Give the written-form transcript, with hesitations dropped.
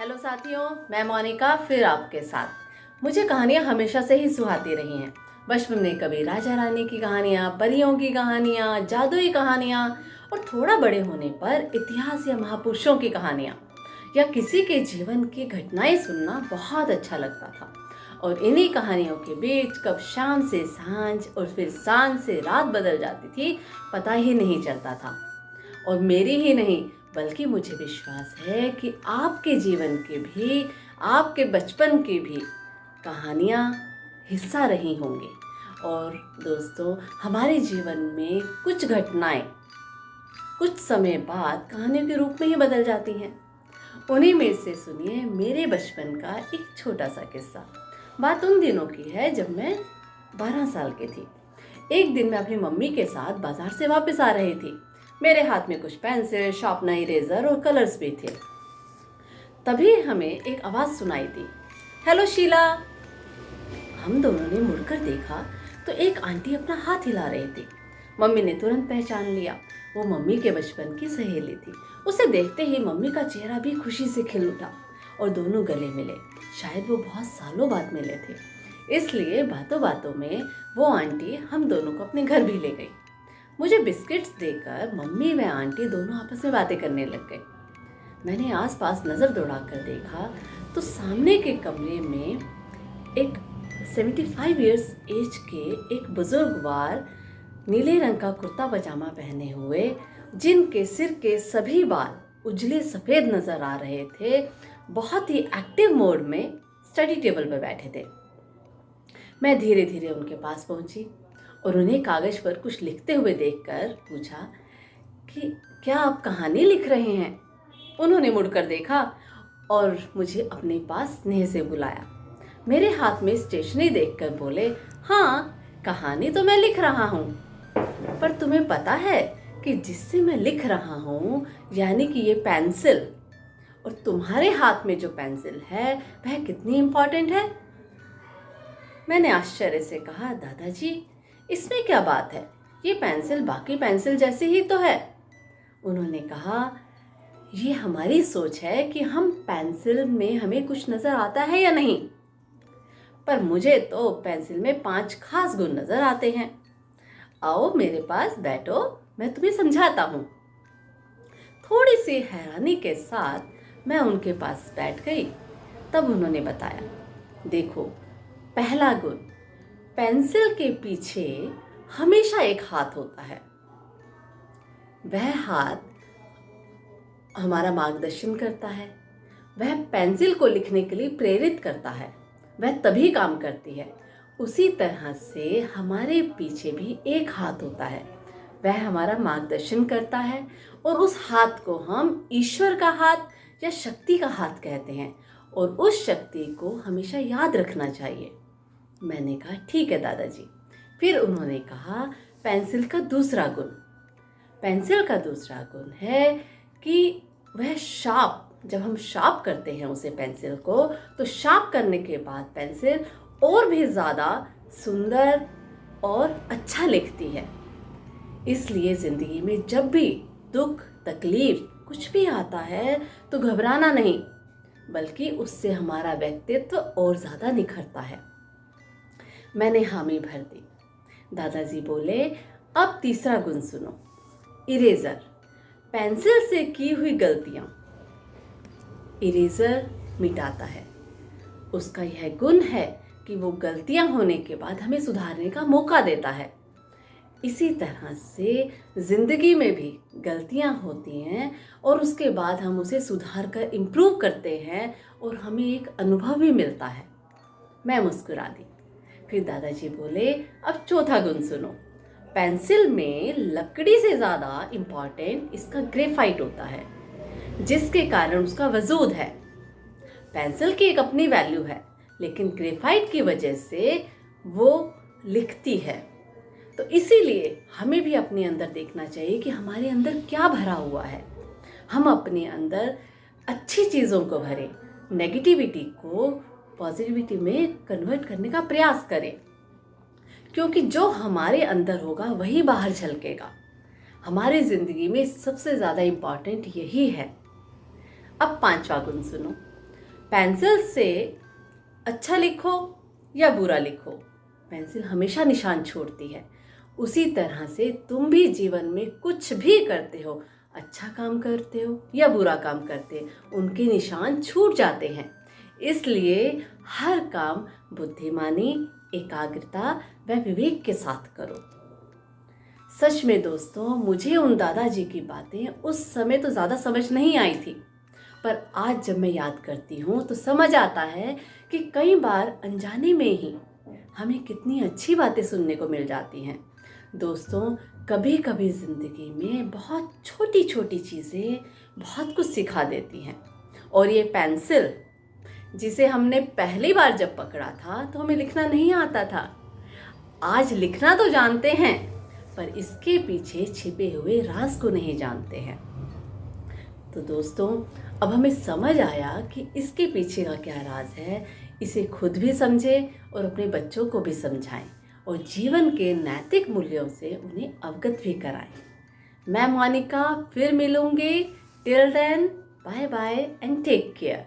Hello साथियों, मैं मोनिका फिर आपके साथ। मुझे कहानियाँ हमेशा से ही सुहाती रही हैं। बचपन में कभी राजा रानी की कहानियाँ, परियों की कहानियाँ, जादुई कहानियाँ और थोड़ा बड़े होने पर इतिहास या महापुरुषों की कहानियाँ या किसी के जीवन की घटनाएं सुनना बहुत अच्छा लगता था। और इन्हीं कहानियों के बीच कब शाम से सांझ और फिर सांझ से रात बदल जाती थी, पता ही नहीं चलता था। और मेरी ही नहीं बल्कि मुझे विश्वास है कि आपके जीवन के भी, आपके बचपन की भी कहानियाँ हिस्सा रही होंगी। और दोस्तों, हमारे जीवन में कुछ घटनाएं कुछ समय बाद कहानियों के रूप में ही बदल जाती हैं। उन्हीं में से सुनिए मेरे बचपन का एक छोटा सा किस्सा। बात उन दिनों की है जब मैं 12 साल की थी। एक दिन मैं अपनी मम्मी के साथ बाजार से वापस आ रही थी। मेरे हाथ में कुछ पेंसिल, शार्पनर, इरेजर और कलर्स भी थे। तभी हमें एक आवाज सुनाई दी, हेलो शीला। हम दोनों ने मुड़कर देखा तो एक आंटी अपना हाथ हिला रही थी। मम्मी ने तुरंत पहचान लिया, वो मम्मी के बचपन की सहेली थी। उसे देखते ही मम्मी का चेहरा भी खुशी से खिल उठा और दोनों गले मिले। शायद वो बहुत सालों बाद मिले थे, इसलिए बातों बातों में वो आंटी हम दोनों को अपने घर भी ले गई। मुझे बिस्किट्स देकर मम्मी व आंटी दोनों आपस में बातें करने लग गए। मैंने आसपास नजर दौड़ाकर देखा तो सामने के कमरे में एक 75 इयर्स एज के एक बुजुर्गवार नीले रंग का कुर्ता पजामा पहने हुए, जिनके सिर के सभी बाल उजले सफेद नजर आ रहे थे, बहुत ही एक्टिव मोड में स्टडी टेबल पर बैठे थे। मैं धीरे धीरे उनके पास पहुंची और उन्हें कागज पर कुछ लिखते हुए देखकर पूछा कि क्या आप कहानी लिख रहे हैं। उन्होंने मुड़कर देखा और मुझे अपने पास स्नेह से बुलाया। मेरे हाथ में स्टेशनरी देखकर बोले, हाँ, कहानी तो मैं लिख रहा हूँ, पर तुम्हें पता है कि जिससे मैं लिख रहा हूँ, यानी कि ये पेंसिल और तुम्हारे हाथ में जो पेंसिल है वह कितनी इम्पोर्टेंट है। मैंने आश्चर्य से कहा, दादाजी, इसमें क्या बात है, ये पेंसिल बाकी पेंसिल जैसी ही तो है। उन्होंने कहा, ये हमारी सोच है कि हम पेंसिल में हमें कुछ नजर आता है या नहीं, पर मुझे तो पेंसिल में 5 खास गुण नजर आते हैं। आओ मेरे पास बैठो, मैं तुम्हें समझाता हूँ। थोड़ी सी हैरानी के साथ मैं उनके पास बैठ गई। तब उन्होंने बताया, देखो, पहला गुण, पेंसिल के पीछे हमेशा एक हाथ होता है। वह हाथ हमारा मार्गदर्शन करता है, वह पेंसिल को लिखने के लिए प्रेरित करता है, वह तभी काम करती है। उसी तरह से हमारे पीछे भी एक हाथ होता है, वह हमारा मार्गदर्शन करता है और उस हाथ को हम ईश्वर का हाथ या शक्ति का हाथ कहते हैं और उस शक्ति को हमेशा याद रखना चाहिए। मैंने कहा, ठीक है दादाजी। फिर उन्होंने कहा, पेंसिल का दूसरा गुण, पेंसिल का दूसरा गुण है कि वह शार्प, जब हम शार्प करते हैं उसे पेंसिल को, तो शार्प करने के बाद पेंसिल और भी ज़्यादा सुंदर और अच्छा लिखती है। इसलिए ज़िंदगी में जब भी दुख, तकलीफ कुछ भी आता है तो घबराना नहीं, बल्कि उससे हमारा व्यक्तित्व और ज़्यादा निखरता है। मैंने हामी भर दी। दादाजी बोले, अब तीसरा गुण सुनो, इरेजर, पेंसिल से की हुई गलतियां इरेजर मिटाता है। उसका यह गुण है कि वो गलतियां होने के बाद हमें सुधारने का मौका देता है। इसी तरह से जिंदगी में भी गलतियां होती हैं और उसके बाद हम उसे सुधार कर इम्प्रूव करते हैं और हमें एक अनुभव भी मिलता है। मैं मुस्कुरा दी। फिर दादाजी बोले, अब चौथा गुण सुनो, पेंसिल में लकड़ी से ज़्यादा इम्पॉर्टेंट इसका ग्रेफाइट होता है, जिसके कारण उसका वजूद है। पेंसिल की एक अपनी वैल्यू है, लेकिन ग्रेफाइट की वजह से वो लिखती है। तो इसीलिए हमें भी अपने अंदर देखना चाहिए कि हमारे अंदर क्या भरा हुआ है। हम अपने अंदर अच्छी चीज़ों को भरें, नेगेटिविटी को पॉजिटिविटी में कन्वर्ट करने का प्रयास करें, क्योंकि जो हमारे अंदर होगा वही बाहर झलकेगा। हमारी जिंदगी में सबसे ज़्यादा इम्पॉर्टेंट यही है। अब पांचवा गुण सुनो, पेंसिल से अच्छा लिखो या बुरा लिखो, पेंसिल हमेशा निशान छोड़ती है। उसी तरह से तुम भी जीवन में कुछ भी करते हो, अच्छा काम करते हो या बुरा काम करते हो, उनके निशान छूट जाते हैं। इसलिए हर काम बुद्धिमानी, एकाग्रता व विवेक के साथ करो। सच में दोस्तों, मुझे उन दादाजी की बातें उस समय तो ज़्यादा समझ नहीं आई थी, पर आज जब मैं याद करती हूँ तो समझ आता है कि कई बार अनजाने में ही हमें कितनी अच्छी बातें सुनने को मिल जाती हैं। दोस्तों, कभी कभी ज़िंदगी में बहुत छोटी छोटी चीज़ें बहुत कुछ सिखा देती हैं। और ये पेंसिल, जिसे हमने पहली बार जब पकड़ा था तो हमें लिखना नहीं आता था, आज लिखना तो जानते हैं पर इसके पीछे छिपे हुए राज को नहीं जानते हैं। तो दोस्तों, अब हमें समझ आया कि इसके पीछे का क्या राज है। इसे खुद भी समझें और अपने बच्चों को भी समझाएं और जीवन के नैतिक मूल्यों से उन्हें अवगत भी कराएं। मैं मोनिका फिर मिलूंगी। Till then, bye bye and take care.